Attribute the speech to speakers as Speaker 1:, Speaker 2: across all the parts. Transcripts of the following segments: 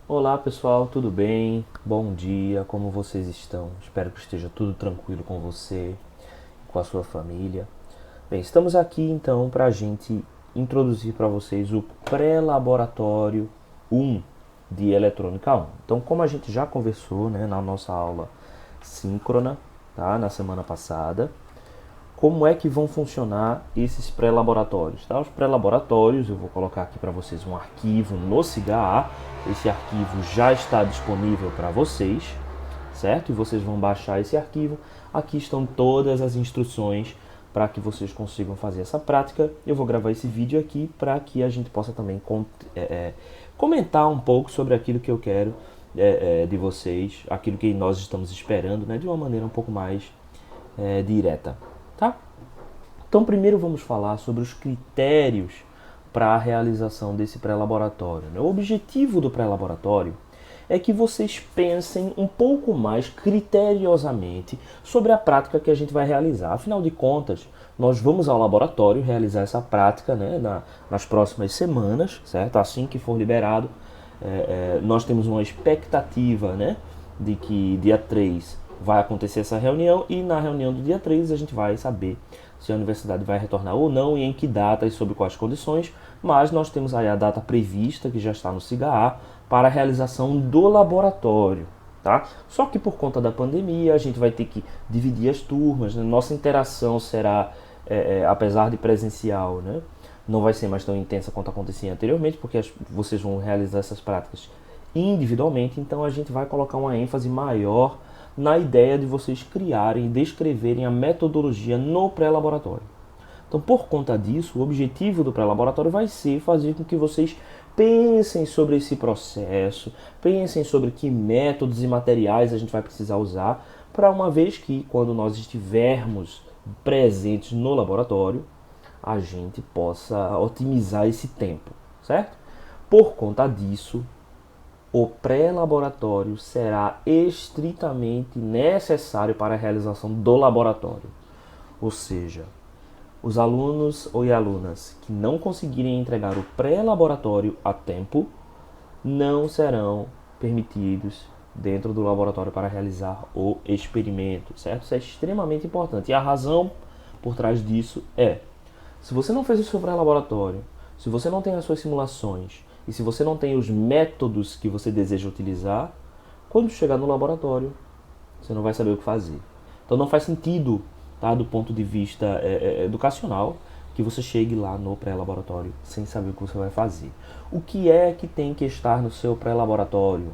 Speaker 1: Olá pessoal, tudo bem? Bom dia, como vocês estão? Espero que esteja tudo tranquilo com você, com a sua família. Bem, estamos aqui então para a gente introduzir para vocês o pré-laboratório 1 de eletrônica 1. Então, como a gente já conversou, né, na nossa aula síncrona, tá, na semana passada, como é que vão funcionar esses pré-laboratórios? Tá? Os pré-laboratórios, eu vou colocar aqui para vocês um arquivo no SIGA. Esse arquivo já está disponível para vocês, certo? E vocês vão baixar esse arquivo. Aqui estão todas as instruções para que vocês consigam fazer essa prática. Eu vou gravar esse vídeo aqui para que a gente possa também comentar um pouco sobre aquilo que eu quero de vocês, aquilo que nós estamos esperando, né, de uma maneira um pouco mais direta. Tá? Então, primeiro vamos falar sobre os critérios para a realização desse pré-laboratório. O objetivo do pré-laboratório é que vocês pensem um pouco mais criteriosamente sobre a prática que a gente vai realizar. Afinal de contas, nós vamos ao laboratório realizar essa prática, né, nas próximas semanas, certo? Assim que for liberado, nós temos uma expectativa, né, de que dia 3 vai acontecer essa reunião e na reunião do dia 3 a gente vai saber se a universidade vai retornar ou não e em que data e sob quais condições, mas nós temos aí a data prevista, que já está no SIGA, para a realização do laboratório. Tá? Só que por conta da pandemia a gente vai ter que dividir as turmas, né? Nossa interação será, apesar de presencial, né, não vai ser mais tão intensa quanto acontecia anteriormente, porque vocês vão realizar essas práticas individualmente, então a gente vai colocar uma ênfase maior na ideia de vocês criarem e descreverem a metodologia no pré-laboratório. Então, por conta disso, o objetivo do pré-laboratório vai ser fazer com que vocês pensem sobre esse processo, pensem sobre que métodos e materiais a gente vai precisar usar, para uma vez que, quando nós estivermos presentes no laboratório, a gente possa otimizar esse tempo, certo? Por conta disso, o pré-laboratório será estritamente necessário para a realização do laboratório. Ou seja, os alunos ou alunas que não conseguirem entregar o pré-laboratório a tempo não serão permitidos dentro do laboratório para realizar o experimento, certo? Isso é extremamente importante. E a razão por trás disso é: se você não fez o seu pré-laboratório, se você não tem as suas simulações e se você não tem os métodos que você deseja utilizar, quando chegar no laboratório, você não vai saber o que fazer. Então não faz sentido, tá, do ponto de vista educacional, que você chegue lá no pré-laboratório sem saber o que você vai fazer. O que é que tem que estar no seu pré-laboratório?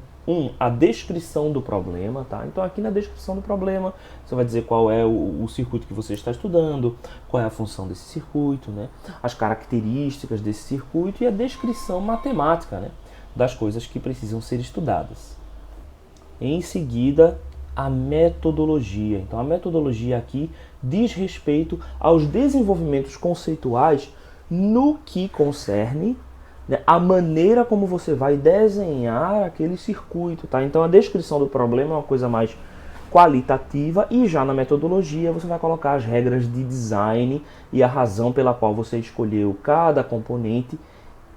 Speaker 1: A descrição do problema, tá? Então aqui na descrição do problema você vai dizer qual é o circuito que você está estudando, qual é a função desse circuito, né? As características desse circuito e a descrição matemática, né, das coisas que precisam ser estudadas. Em seguida, a metodologia. Então a metodologia aqui diz respeito aos desenvolvimentos conceituais no que concerne, né, a maneira como você vai desenhar aquele circuito, tá? Então a descrição do problema é uma coisa mais qualitativa e já na metodologia você vai colocar as regras de design e a razão pela qual você escolheu cada componente.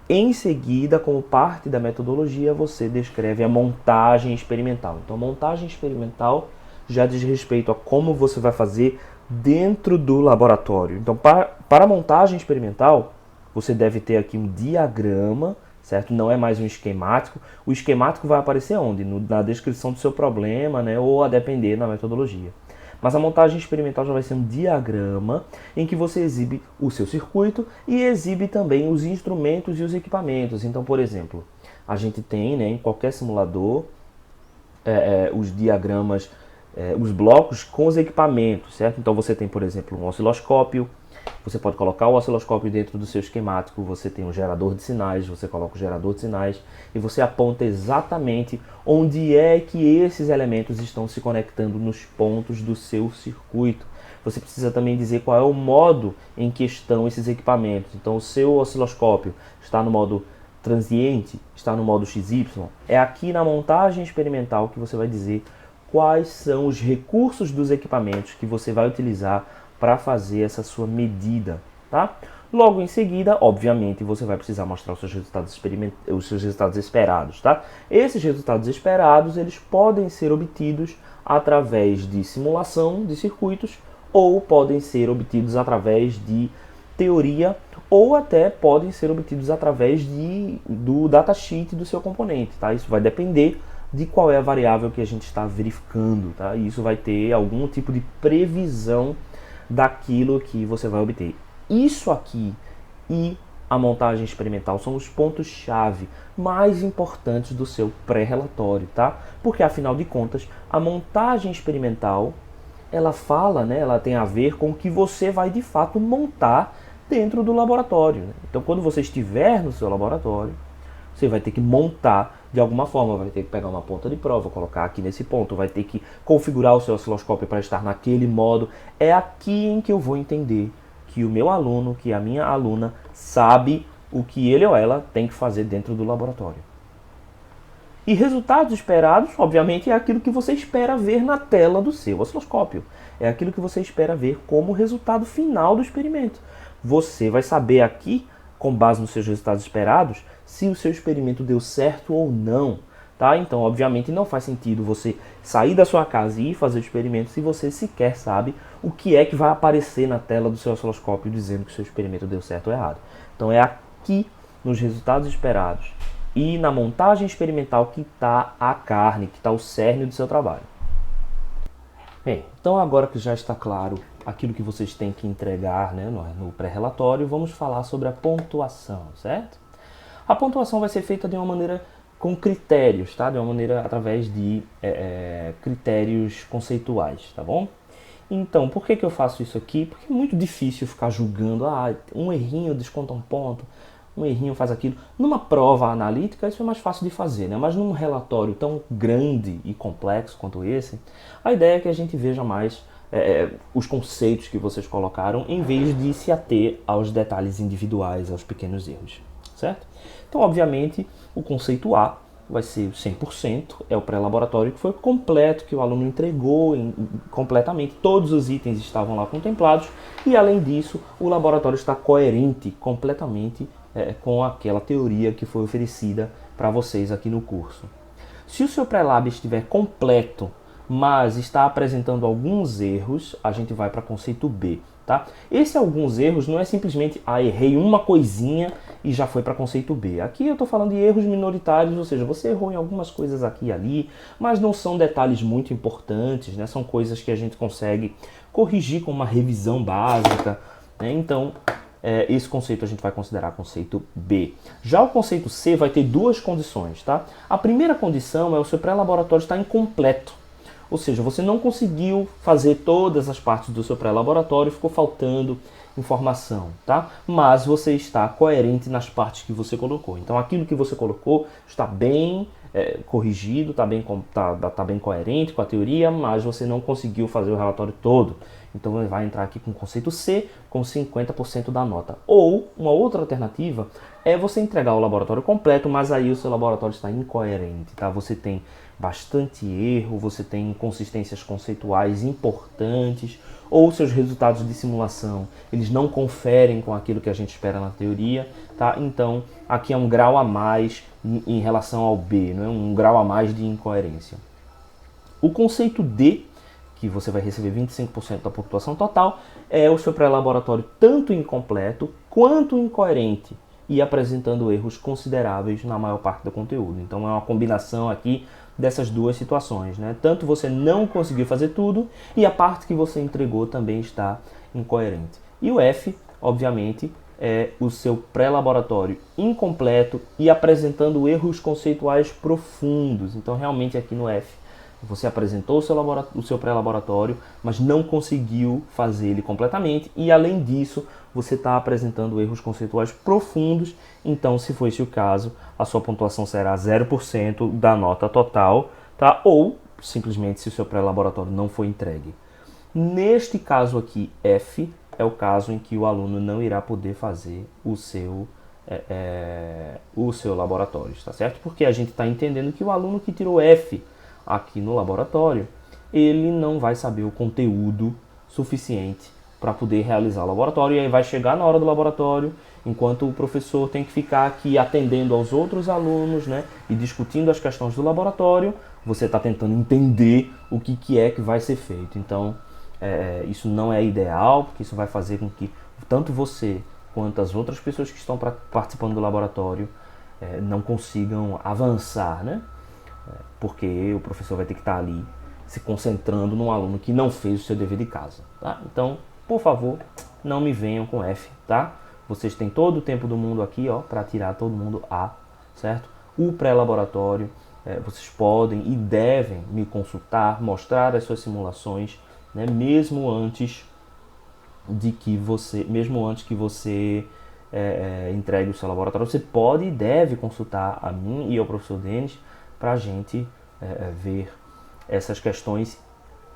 Speaker 1: Em seguida, como parte da metodologia, você descreve a montagem experimental. Então a montagem experimental já diz respeito a como você vai fazer dentro do laboratório. Então para a montagem experimental, você deve ter aqui um diagrama, certo? Não é mais um esquemático. O esquemático vai aparecer onde? Na descrição do seu problema, né? Ou a depender na metodologia. Mas a montagem experimental já vai ser um diagrama em que você exibe o seu circuito e exibe também os instrumentos e os equipamentos. Então, por exemplo, a gente tem, né, em qualquer simulador os diagramas, os blocos com os equipamentos, certo? Então você tem, por exemplo, um osciloscópio. Você pode colocar o osciloscópio dentro do seu esquemático, você tem um gerador de sinais, você coloca o gerador de sinais e você aponta exatamente onde é que esses elementos estão se conectando nos pontos do seu circuito. Você precisa também dizer qual é o modo em que estão esses equipamentos. Então o seu osciloscópio está no modo transiente, está no modo XY. É aqui na montagem experimental que você vai dizer quais são os recursos dos equipamentos que você vai utilizar para fazer essa sua medida, tá? Logo em seguida, obviamente, você vai precisar mostrar os seus resultados esperados, tá? Esses resultados esperados, eles podem ser obtidos através de simulação de circuitos ou podem ser obtidos através de teoria ou até podem ser obtidos através do datasheet do seu componente, tá? Isso vai depender de qual é a variável que a gente está verificando, tá? E isso vai ter algum tipo de previsão daquilo que você vai obter. Isso aqui e a montagem experimental são os pontos-chave mais importantes do seu pré-relatório, tá? Porque, afinal de contas, a montagem experimental, ela fala, né, ela tem a ver com o que você vai, de fato, montar dentro do laboratório, né? Então, quando você estiver no seu laboratório, você vai ter que montar de alguma forma, vai ter que pegar uma ponta de prova, colocar aqui nesse ponto, vai ter que configurar o seu osciloscópio para estar naquele modo. É aqui em que eu vou entender que o meu aluno, que a minha aluna, sabe o que ele ou ela tem que fazer dentro do laboratório. E resultados esperados, obviamente, é aquilo que você espera ver na tela do seu osciloscópio. É aquilo que você espera ver como resultado final do experimento. Você vai saber aqui, com base nos seus resultados esperados, se o seu experimento deu certo ou não. Tá? Então, obviamente, não faz sentido você sair da sua casa e ir fazer o experimento se você sequer sabe o que é que vai aparecer na tela do seu osciloscópio dizendo que o seu experimento deu certo ou errado. Então, é aqui, nos resultados esperados e na montagem experimental, que está a carne, que está o cerne do seu trabalho. Bem, então agora que já está claro aquilo que vocês têm que entregar, né, no pré-relatório, vamos falar sobre a pontuação, certo? A pontuação vai ser feita de uma maneira com critérios, tá? De uma maneira através de critérios conceituais, tá bom? Então, por que eu faço isso aqui? Porque é muito difícil ficar julgando, um errinho desconta um ponto, um errinho faz aquilo. Numa prova analítica isso é mais fácil de fazer, né? Mas num relatório tão grande e complexo quanto esse, a ideia é que a gente veja mais os conceitos que vocês colocaram, em vez de se ater aos detalhes individuais, aos pequenos erros, certo? Então, obviamente, o conceito A vai ser 100%, é o pré-laboratório que foi completo, que o aluno entregou completamente, todos os itens estavam lá contemplados, e além disso, o laboratório está coerente completamente com aquela teoria que foi oferecida para vocês aqui no curso. Se o seu pré-lab estiver completo, mas está apresentando alguns erros, a gente vai para conceito B, tá? Esse alguns erros não é simplesmente, errei uma coisinha e já foi para conceito B. Aqui eu estou falando de erros minoritários, ou seja, você errou em algumas coisas aqui e ali, mas não são detalhes muito importantes, né? São coisas que a gente consegue corrigir com uma revisão básica, né? Então, esse conceito a gente vai considerar conceito B. Já o conceito C vai ter duas condições, tá? A primeira condição é o seu pré-laboratório estar incompleto. Ou seja, você não conseguiu fazer todas as partes do seu pré-laboratório, ficou faltando informação, tá? Mas você está coerente nas partes que você colocou. Então, aquilo que você colocou está bem corrigido, está bem coerente com a teoria, mas você não conseguiu fazer o relatório todo. Então, ele vai entrar aqui com o conceito C, com 50% da nota. Ou, uma outra alternativa é você entregar o laboratório completo, mas aí o seu laboratório está incoerente, tá? Você tem bastante erro, você tem inconsistências conceituais importantes, ou seus resultados de simulação, eles não conferem com aquilo que a gente espera na teoria, tá? Então, aqui é um grau a mais em relação ao B, não é? Um grau a mais de incoerência. O conceito D, que você vai receber 25% da pontuação total, é o seu pré-laboratório tanto incompleto quanto incoerente e apresentando erros consideráveis na maior parte do conteúdo. Então é uma combinação aqui dessas duas situações, né? Tanto você não conseguiu fazer tudo e a parte que você entregou também está incoerente. E o F, obviamente, é o seu pré-laboratório incompleto e apresentando erros conceituais profundos. Então realmente aqui no F você apresentou o seu pré-laboratório, mas não conseguiu fazer ele completamente e além disso você está apresentando erros conceituais profundos. Então, se for esse o caso, a sua pontuação será 0% da nota total, tá? Ou simplesmente se o seu pré-laboratório não foi entregue. Neste caso aqui, F é o caso em que o aluno não irá poder fazer o seu laboratório, tá certo? Porque a gente está entendendo que o aluno que tirou F aqui no laboratório, ele não vai saber o conteúdo suficiente para poder realizar o laboratório, e aí vai chegar na hora do laboratório, enquanto o professor tem que ficar aqui atendendo aos outros alunos, né, e discutindo as questões do laboratório, você está tentando entender o que é que vai ser feito. Então, isso não é ideal, porque isso vai fazer com que tanto você quanto as outras pessoas que estão participando do laboratório não consigam avançar, né? Porque o professor vai ter que estar ali se concentrando num aluno que não fez o seu dever de casa, tá? Então, por favor, não me venham com F, tá? Vocês têm todo o tempo do mundo aqui, ó, para tirar todo mundo A, certo? O pré-laboratório, vocês podem e devem me consultar, mostrar as suas simulações, né? Mesmo antes que você entregue o seu laboratório, você pode e deve consultar a mim e ao professor Denis para a gente ver essas questões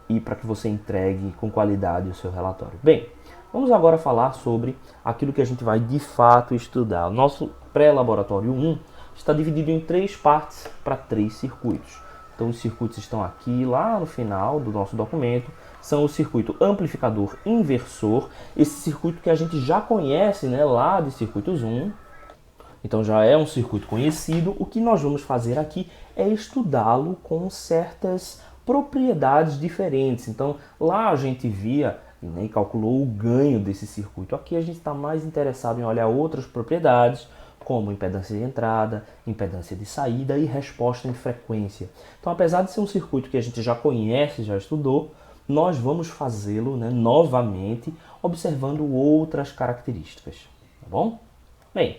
Speaker 1: e para que você entregue com qualidade o seu relatório. Bem, vamos agora falar sobre aquilo que a gente vai de fato estudar. O nosso pré-laboratório 1 está dividido em 3 partes para 3 circuitos. Então os circuitos estão aqui, lá no final do nosso documento. São o circuito amplificador inversor, esse circuito que a gente já conhece, né, lá de circuitos 1. Então já é um circuito conhecido. O que nós vamos fazer aqui é estudá-lo com certas propriedades diferentes. Então lá a gente via, né, e calculou o ganho desse circuito. Aqui a gente está mais interessado em olhar outras propriedades, como impedância de entrada, impedância de saída e resposta em frequência. Então, apesar de ser um circuito que a gente já conhece, já estudou, nós vamos fazê-lo, né, novamente, observando outras características. Tá bom? Bem,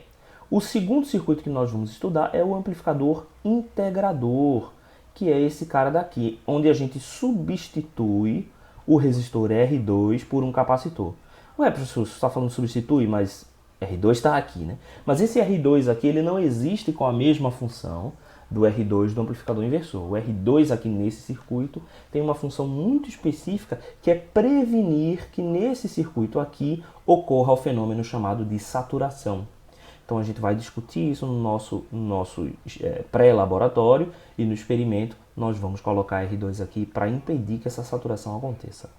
Speaker 1: o segundo circuito que nós vamos estudar é o amplificador integrador, que é esse cara daqui, onde a gente substitui o resistor R2 por um capacitor. Ué, professor, você está falando substitui, mas R2 está aqui, né? Mas esse R2 aqui, ele não existe com a mesma função do R2 do amplificador inversor. O R2 aqui nesse circuito tem uma função muito específica, que é prevenir que nesse circuito aqui ocorra o fenômeno chamado de saturação. Então a gente vai discutir isso no nosso pré-laboratório, e no experimento nós vamos colocar R2 aqui para impedir que essa saturação aconteça.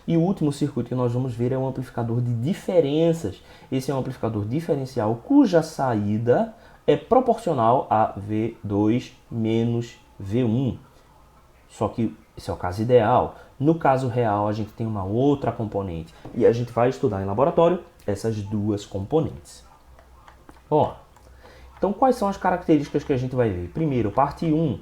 Speaker 1: E o último circuito que nós vamos ver é um amplificador de diferenças. Esse é um amplificador diferencial cuja saída é proporcional a V2 menos V1. Só que esse é o caso ideal. No caso real, a gente tem uma outra componente. E a gente vai estudar em laboratório essas duas componentes. Ó, então quais são as características que a gente vai ver? Primeiro, parte 1.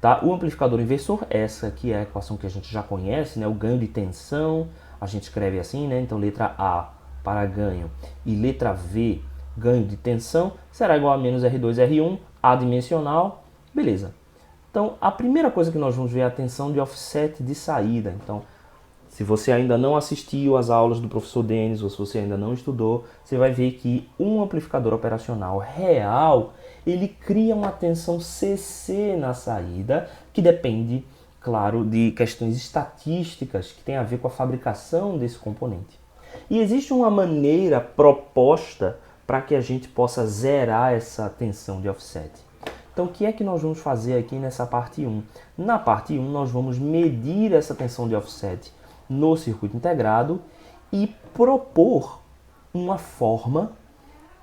Speaker 1: Tá? O amplificador inversor, essa aqui é a equação que a gente já conhece, né? O ganho de tensão, a gente escreve assim, né? Então letra A para ganho e letra V, ganho de tensão, será igual a menos R2R1, adimensional, beleza. Então a primeira coisa que nós vamos ver é a tensão de offset de saída. Então, se você ainda não assistiu às aulas do professor Denis, ou se você ainda não estudou, você vai ver que um amplificador operacional real, ele cria uma tensão CC na saída, que depende, claro, de questões estatísticas que tem a ver com a fabricação desse componente. E existe uma maneira proposta para que a gente possa zerar essa tensão de offset. Então, o que é que nós vamos fazer aqui nessa parte 1? Na parte 1, nós vamos medir essa tensão de offset no circuito integrado e propor uma forma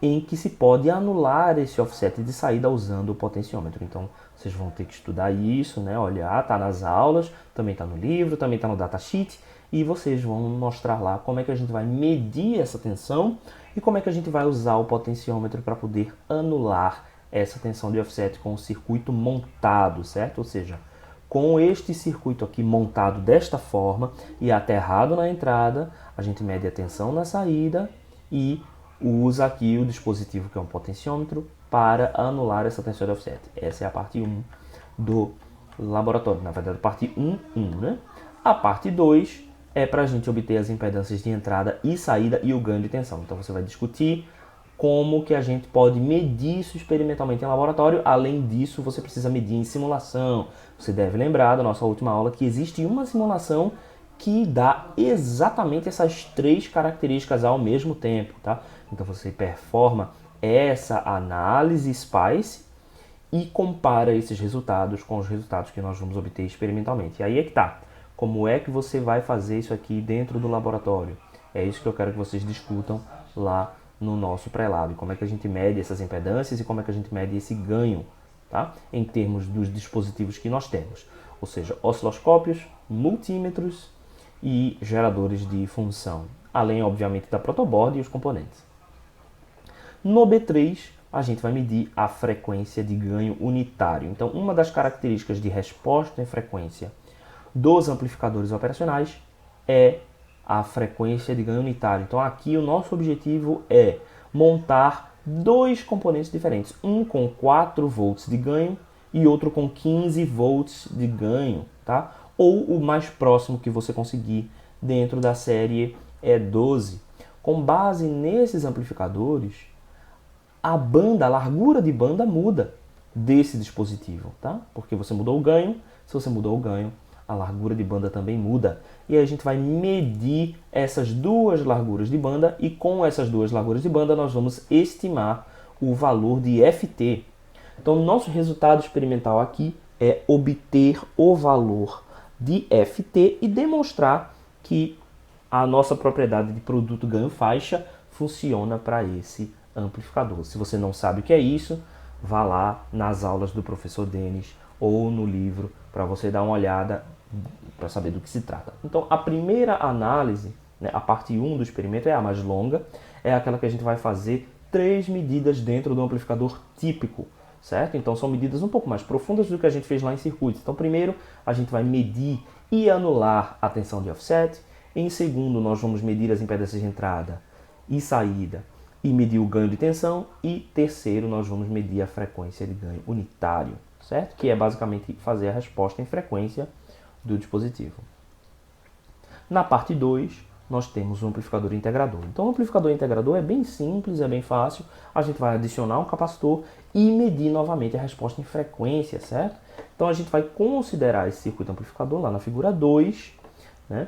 Speaker 1: em que se pode anular esse offset de saída usando o potenciômetro. Então, vocês vão ter que estudar isso, né? Olhar, tá nas aulas, também tá no livro, também tá no datasheet, e vocês vão mostrar lá como é que a gente vai medir essa tensão e como é que a gente vai usar o potenciômetro para poder anular essa tensão de offset com o circuito montado, certo? Ou seja, com este circuito aqui montado desta forma e aterrado na entrada, a gente mede a tensão na saída e usa aqui o dispositivo, que é um potenciômetro, para anular essa tensão de offset. Essa é a parte 1 do laboratório, na verdade, a parte 1.1, né? A parte 2 é para a gente obter as impedâncias de entrada e saída e o ganho de tensão. Então você vai discutir como que a gente pode medir isso experimentalmente em laboratório. Além disso, você precisa medir em simulação. Você deve lembrar da nossa última aula que existe uma simulação que dá exatamente essas 3 características ao mesmo tempo, tá? Então você performa essa análise SPICE e compara esses resultados com os resultados que nós vamos obter experimentalmente. E aí é que tá. Como é que você vai fazer isso aqui dentro do laboratório? É isso que eu quero que vocês discutam lá no nosso pré-lab. Como é que a gente mede essas impedâncias e como é que a gente mede esse ganho, tá? Em termos dos dispositivos que nós temos. Ou seja, osciloscópios, multímetros e geradores de função. Além, obviamente, da protoboard e os componentes. No B3, a gente vai medir a frequência de ganho unitário. Então, uma das características de resposta em frequência dos amplificadores operacionais é a frequência de ganho unitário. Então, aqui o nosso objetivo é montar dois componentes diferentes, um com 4 volts de ganho e outro com 15 volts de ganho, tá? Ou o mais próximo que você conseguir dentro da série E12. Com base nesses amplificadores, a largura de banda muda desse dispositivo, tá? Porque você mudou o ganho, se você mudou o ganho, a largura de banda também muda. E aí a gente vai medir essas duas larguras de banda e com essas duas larguras de banda nós vamos estimar o valor de FT. Então, nosso resultado experimental aqui é obter o valor de FT e demonstrar que a nossa propriedade de produto ganho-faixa funciona para esse amplificador. Se você não sabe o que é isso, vá lá nas aulas do professor Denis ou no livro para você dar uma olhada para saber do que se trata. Então, a primeira análise, né, a parte 1 do experimento é a mais longa, é aquela que a gente vai fazer 3 medidas dentro do amplificador típico, certo? Então, são medidas um pouco mais profundas do que a gente fez lá em circuitos. Então, primeiro, a gente vai medir e anular a tensão de offset. Em segundo, nós vamos medir as impedâncias de entrada e saída e medir o ganho de tensão. E terceiro, nós vamos medir a frequência de ganho unitário, certo? Que é basicamente fazer a resposta em frequência do dispositivo. Na parte 2, nós temos o amplificador integrador. Então, o amplificador integrador é bem simples, é bem fácil. A gente vai adicionar um capacitor e medir novamente a resposta em frequência, certo? Então, a gente vai considerar esse circuito amplificador lá na figura 2, né?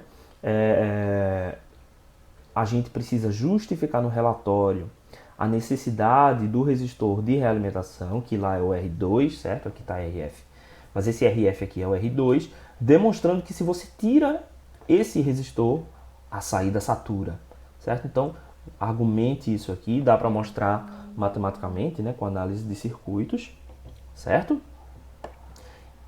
Speaker 1: A gente precisa justificar no relatório a necessidade do resistor de realimentação, que lá é o R2, certo? Aqui está RF. Mas esse RF aqui é o R2, demonstrando que se você tira esse resistor, a saída satura, certo? Então, argumente isso aqui, dá para mostrar matematicamente, né, com análise de circuitos, certo?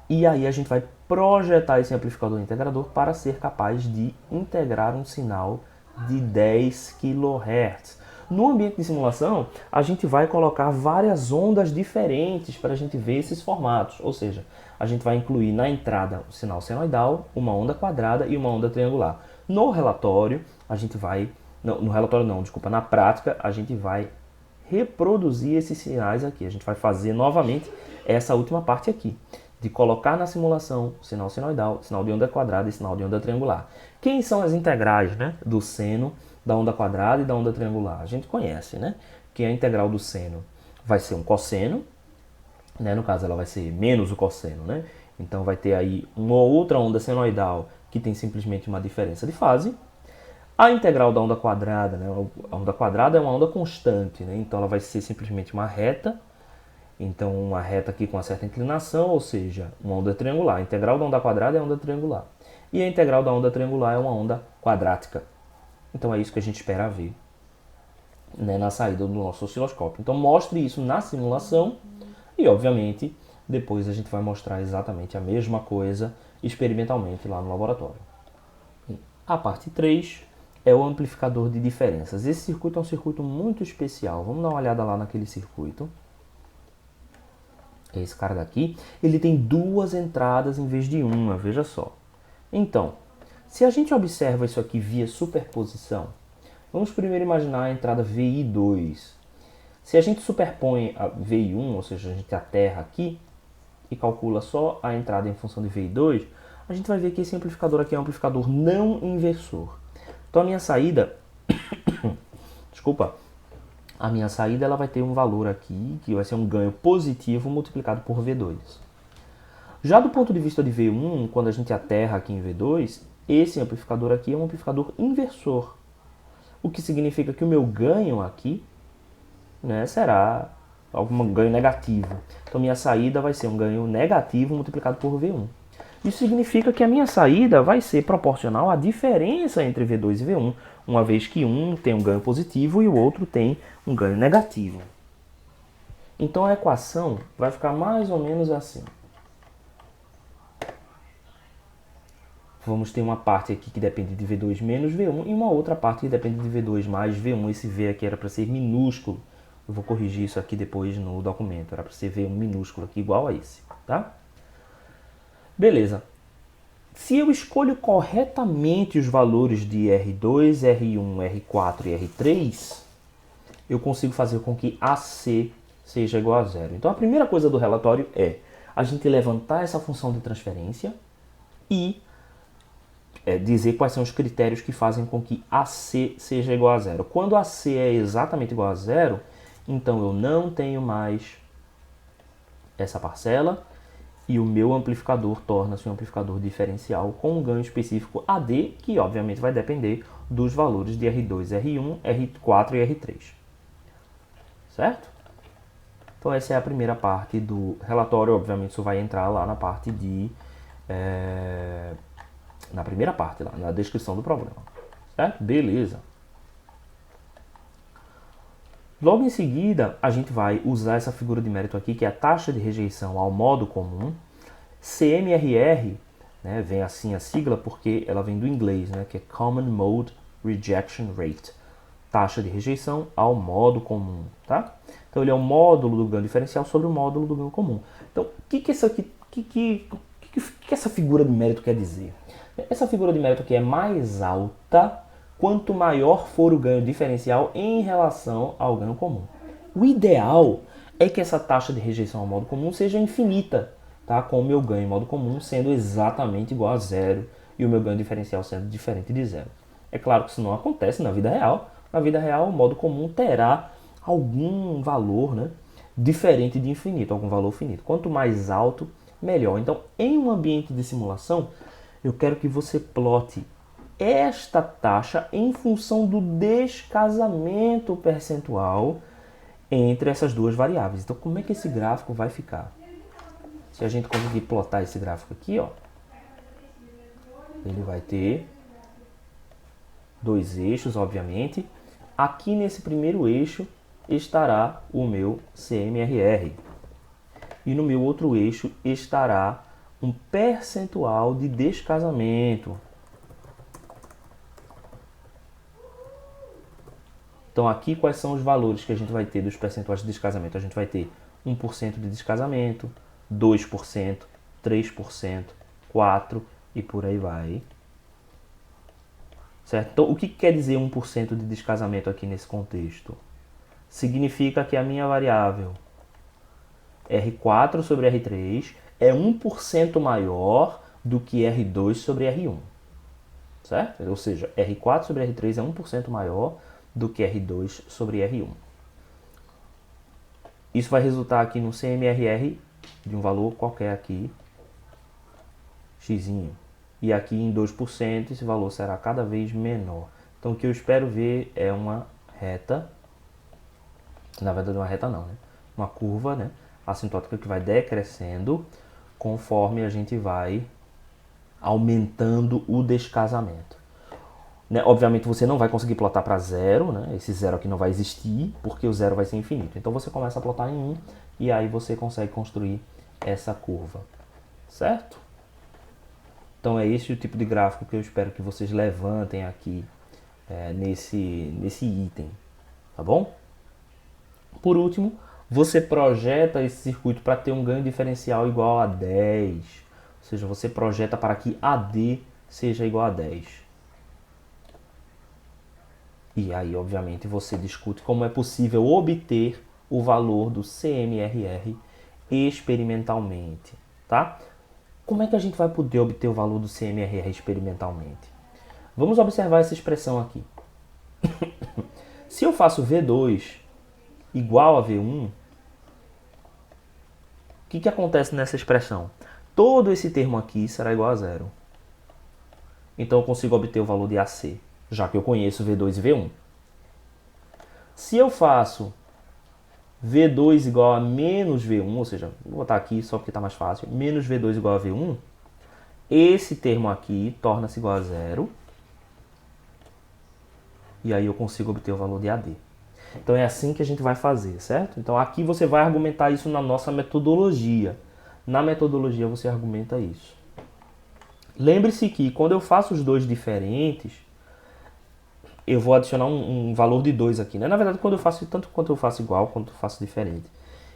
Speaker 1: E aí a gente vai projetar esse amplificador integrador para ser capaz de integrar um sinal de 10 kHz. No ambiente de simulação, a gente vai colocar várias ondas diferentes para a gente ver esses formatos. Ou seja, a gente vai incluir na entrada o sinal senoidal, uma onda quadrada e uma onda triangular. No relatório, a gente vai... Não, no relatório não, desculpa. Na prática, a gente vai reproduzir esses sinais aqui. A gente vai fazer novamente essa última parte aqui, de colocar na simulação sinal senoidal, sinal de onda quadrada e sinal de onda triangular. Quem são as integrais, né, do seno, da onda quadrada e da onda triangular? A gente conhece, né? Que a integral do seno vai ser um cosseno, né? No caso ela vai ser menos o cosseno, né? Então vai ter aí uma outra onda senoidal que tem simplesmente uma diferença de fase. A integral da onda quadrada, né? A onda quadrada é uma onda constante, né? Então ela vai ser simplesmente uma reta. Então uma reta aqui com uma certa inclinação, ou seja, uma onda triangular. A integral da onda quadrada é a onda triangular. E a integral da onda triangular é uma onda quadrática. Então é isso que a gente espera ver, né, na saída do nosso osciloscópio. Então mostre isso na simulação e, obviamente, depois a gente vai mostrar exatamente a mesma coisa experimentalmente lá no laboratório. A parte 3 é o amplificador de diferenças. Esse circuito é um circuito muito especial. Vamos dar uma olhada lá naquele circuito. Esse cara daqui, ele tem 2 entradas em vez de uma, veja só. Então, se a gente observa isso aqui via superposição, vamos primeiro imaginar a entrada VI2. Se a gente superpõe a VI1, ou seja, a gente aterra aqui e calcula só a entrada em função de VI2, a gente vai ver que esse amplificador aqui é um amplificador não inversor. Então a minha saída, desculpa, a minha saída ela vai ter um valor aqui, que vai ser um ganho positivo multiplicado por V2. Já do ponto de vista de V1, quando a gente aterra aqui em V2, esse amplificador aqui é um amplificador inversor. O que significa que o meu ganho aqui, né, será algum ganho negativo. Então minha saída vai ser um ganho negativo multiplicado por V1. Isso significa que a minha saída vai ser proporcional à diferença entre V2 e V1, uma vez que um tem um ganho positivo e o outro tem um ganho negativo. Então a equação vai ficar mais ou menos assim. Vamos ter uma parte aqui que depende de V2 menos V1 e uma outra parte que depende de V2 mais V1. Esse V aqui era para ser minúsculo. Eu vou corrigir isso aqui depois no documento. Era para ser V1 minúsculo aqui, igual a esse, tá? Beleza. Se eu escolho corretamente os valores de R2, R1, R4 e R3, eu consigo fazer com que AC seja igual a zero. Então a primeira coisa do relatório é a gente levantar essa função de transferência e dizer quais são os critérios que fazem com que AC seja igual a zero. Quando AC é exatamente igual a zero, então eu não tenho mais essa parcela e o meu amplificador torna-se um amplificador diferencial com um ganho específico AD, que obviamente vai depender dos valores de R2, R1, R4 e R3. Certo? Então essa é a primeira parte do relatório. Obviamente isso vai entrar lá na parte de... na primeira parte, lá na descrição do problema. Certo? Beleza. Logo em seguida, a gente vai usar essa figura de mérito aqui, que é a taxa de rejeição ao modo comum. CMRR, né, vem assim a sigla porque ela vem do inglês, né, que é Common Mode Rejection Rate. Taxa de rejeição ao modo comum, tá? Então ele é o módulo do ganho diferencial sobre o módulo do ganho comum. Então, o que essa figura de mérito quer dizer? Essa figura de mérito aqui é mais alta quanto maior for o ganho diferencial em relação ao ganho comum. O ideal é que essa taxa de rejeição ao modo comum seja infinita, tá? Com o meu ganho em modo comum sendo exatamente igual a zero e o meu ganho diferencial sendo diferente de zero. É claro que isso não acontece na vida real. Na vida real, o modo comum terá algum valor, né, diferente de infinito, algum valor finito. Quanto mais alto, melhor. Então, em um ambiente de simulação, eu quero que você plote esta taxa em função do descasamento percentual entre essas duas variáveis. Então, como é que esse gráfico vai ficar? Se a gente conseguir plotar esse gráfico aqui, ó, ele vai ter dois eixos, obviamente. Aqui nesse primeiro eixo estará o meu CMRR. E no meu outro eixo estará um percentual de descasamento. Então aqui quais são os valores que a gente vai ter dos percentuais de descasamento? A gente vai ter 1% de descasamento, 2%, 3%, 4% e por aí vai. Certo? Então o que quer dizer 1% de descasamento aqui nesse contexto? Significa que a minha variável R4 sobre R3 é 1% maior do que R2 sobre R1. Certo? Ou seja, R4 sobre R3 é 1% maior do que R2 sobre R1. Isso vai resultar aqui no CMRR de um valor qualquer aqui, x. E aqui em 2% esse valor será cada vez menor. Então o que eu espero ver é uma reta, na verdade uma reta não, né? Uma curva, né, assintótica que vai decrescendo conforme a gente vai aumentando o descasamento. Né? Obviamente você não vai conseguir plotar para zero, né? Esse zero aqui não vai existir, porque o zero vai ser infinito. Então você começa a plotar em 1 e aí você consegue construir essa curva, certo? Então é esse o tipo de gráfico que eu espero que vocês levantem aqui nesse item, tá bom? Por último, você projeta esse circuito para ter um ganho diferencial igual a 10, ou seja, você projeta para que AD seja igual a 10. E aí, obviamente, você discute como é possível obter o valor do CMRR experimentalmente, tá? Como é que a gente vai poder obter o valor do CMRR experimentalmente? Vamos observar essa expressão aqui. Se eu faço V2 igual a V1, o que acontece nessa expressão? Todo esse termo aqui será igual a zero. Então eu consigo obter o valor de AC, já que eu conheço V2 e V1. Se eu faço V2 igual a menos V1, ou seja, vou botar aqui só porque está mais fácil, menos V2 igual a V1, esse termo aqui torna-se igual a zero, e aí eu consigo obter o valor de AD. Então é assim que a gente vai fazer, certo? Então aqui você vai argumentar isso na nossa metodologia. Na metodologia você argumenta isso. Lembre-se que quando eu faço os dois diferentes, eu vou adicionar um valor de 2 aqui, né? Na verdade, quando eu faço tanto quanto eu faço igual, quanto eu faço diferente,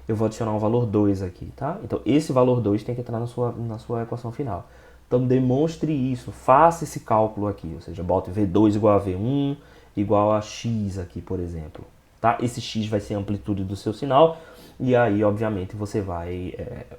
Speaker 1: eu vou adicionar um valor 2 aqui, tá? Então esse valor 2 tem que entrar na sua equação final. Então demonstre isso, faça esse cálculo aqui, ou seja, bote V2 igual a V1 igual a X aqui, por exemplo. Tá? Esse X vai ser a amplitude do seu sinal, e aí, obviamente, você vai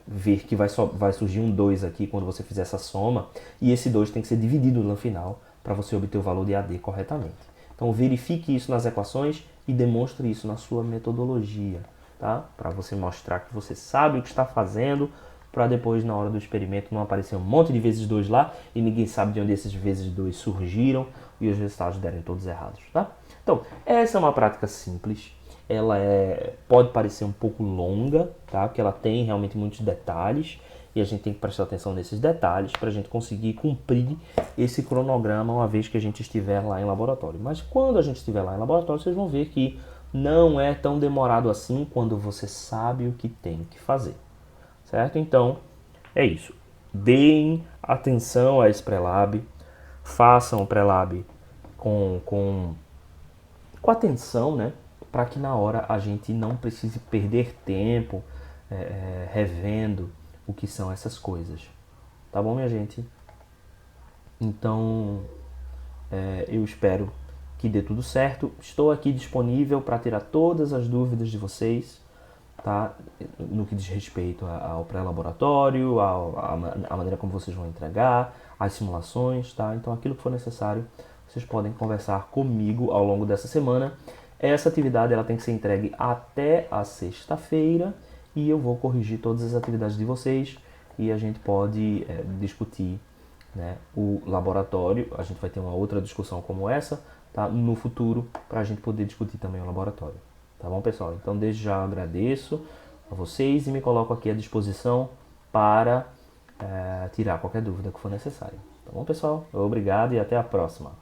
Speaker 1: ver que vai surgir um 2 aqui quando você fizer essa soma, e esse 2 tem que ser dividido no final para você obter o valor de AD corretamente. Então verifique isso nas equações e demonstre isso na sua metodologia, tá? Para você mostrar que você sabe o que está fazendo, para depois, na hora do experimento, não aparecer um monte de vezes 2 lá e ninguém sabe de onde esses vezes 2 surgiram e os resultados derem todos errados, tá? Então, essa é uma prática simples, ela pode parecer um pouco longa, tá? Porque ela tem realmente muitos detalhes e a gente tem que prestar atenção nesses detalhes para a gente conseguir cumprir esse cronograma uma vez que a gente estiver lá em laboratório. Mas quando a gente estiver lá em laboratório, vocês vão ver que não é tão demorado assim quando você sabe o que tem que fazer, certo? Então, é isso. Deem atenção a esse pré-lab, façam o pré-lab com atenção, né? Para que na hora a gente não precise perder tempo revendo o que são essas coisas. Tá bom, minha gente? Então, eu espero que dê tudo certo. Estou aqui disponível para tirar todas as dúvidas de vocês, tá? No que diz respeito ao pré-laboratório, a maneira como vocês vão entregar, as simulações, tá? Então, aquilo que for necessário, vocês podem conversar comigo ao longo dessa semana. Essa atividade ela tem que ser entregue até a sexta-feira e eu vou corrigir todas as atividades de vocês e a gente pode discutir, né, o laboratório. A gente vai ter uma outra discussão como essa, tá, no futuro, para a gente poder discutir também o laboratório. Tá bom, pessoal? Então, desde já agradeço a vocês e me coloco aqui à disposição para tirar qualquer dúvida que for necessária. Tá bom, pessoal? Obrigado e até a próxima.